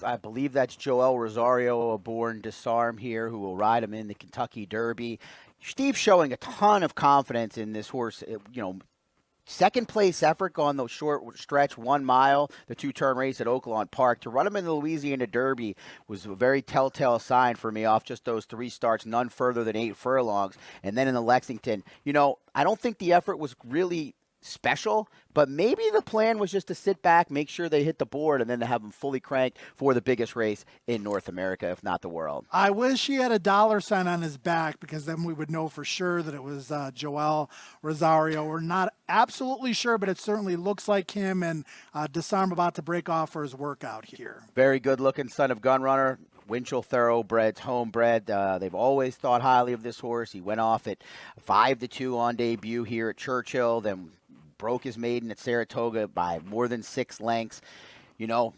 I believe that's Joel Rosario, a born Disarm here, who will ride him in the Kentucky Derby. Steve's showing a ton of confidence in this horse. Second place effort on the short stretch, 1 mile, the 2-turn race at Oaklawn Park. To run him in the Louisiana Derby was a very telltale sign for me off just those 3 starts, none further than 8 furlongs. And then in the Lexington, I don't think the effort was really special, but maybe the plan was just to sit back, make sure they hit the board, and then to have them fully cranked for the biggest race in North America, if not the world. I wish he had a dollar sign on his back, because then we would know for sure that it was Joel Rosario. We're not absolutely sure, but it certainly looks like him, and Disarm about to break off for his workout here. Very good-looking son of Gunrunner. Winchell Thoroughbreds, homebred. They've always thought highly of this horse. He went off at 5-2 on debut here at Churchill, then broke his maiden at Saratoga by more than 6 lengths.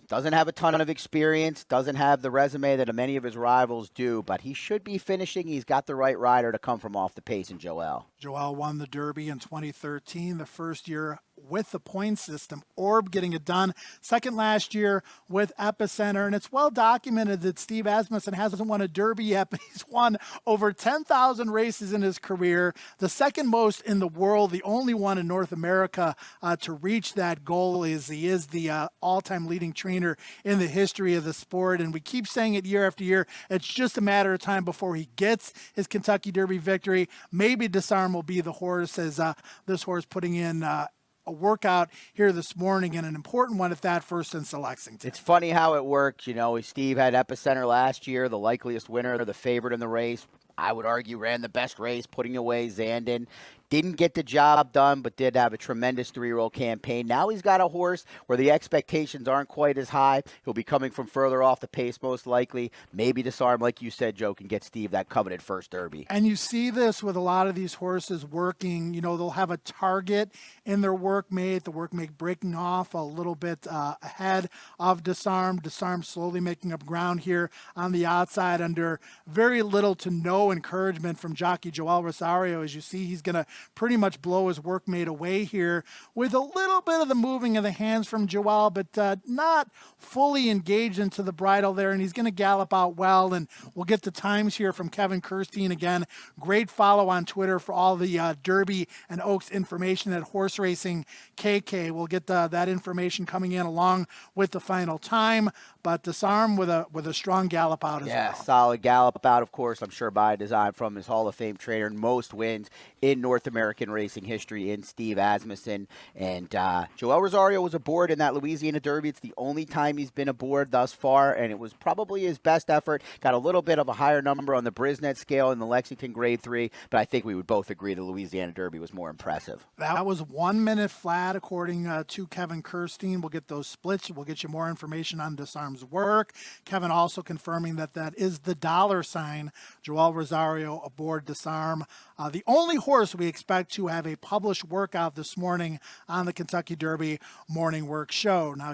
Doesn't have a ton of experience, doesn't have the resume that many of his rivals do, but he should be finishing. He's got the right rider to come from off the pace in Joel. Joel won the Derby in 2013, the first year with the point system. Orb getting it done. Second last year with Epicenter. And it's well documented that Steve Asmussen hasn't won a Derby yet, but he's won over 10,000 races in his career. The second most in the world, the only one in North America to reach that goal. He is the all-time leading trainer in the history of the sport. And we keep saying it year after year. It's just a matter of time before he gets his Kentucky Derby victory. Maybe Disarm will be the horse, as this horse putting in a workout here this morning, and an important one at that, first since the Lexington. It's funny how it works. Steve had Epicenter last year, the likeliest winner, the favorite in the race. I would argue ran the best race, putting away Zandon. Didn't get the job done, but did have a tremendous 3-year-old campaign. Now he's got a horse where the expectations aren't quite as high. He'll be coming from further off the pace, most likely. Maybe Disarm, like you said, Joe, can get Steve that coveted first Derby. And you see this with a lot of these horses working. They'll have a target in their workmate, the workmate breaking off a little bit ahead of Disarm. Disarm slowly making up ground here on the outside under very little to no encouragement from jockey Joel Rosario. As you see, he's going to pretty much blow his workmate away here with a little bit of the moving of the hands from Joel, but not fully engaged into the bridle there, and he's going to gallop out well. And we'll get the times here from Kevin Kirstein. Again, great follow on Twitter for all the Derby and Oaks information at Horse Racing KK. We'll get that information coming in along with the final time, but Disarm with a strong gallop out as well. Yeah, solid gallop out, of course, I'm sure by design, from his Hall of Fame trainer, and most wins in North American racing history in Steve Asmussen. And Joel Rosario was aboard in that Louisiana Derby. It's the only time he's been aboard thus far, and it was probably his best effort. Got a little bit of a higher number on the Brisnet scale in the Lexington Grade 3, but I think we would both agree the Louisiana Derby was more impressive. That was 1 minute flat, according to Kevin Kirstein. We'll get those splits. We'll get you more information on Disarm's work. Kevin also confirming that is the dollar sign, Joel Rosario aboard Disarm. The only horse we expect to have a published workout this morning on the Kentucky Derby Morning Work Show. Now,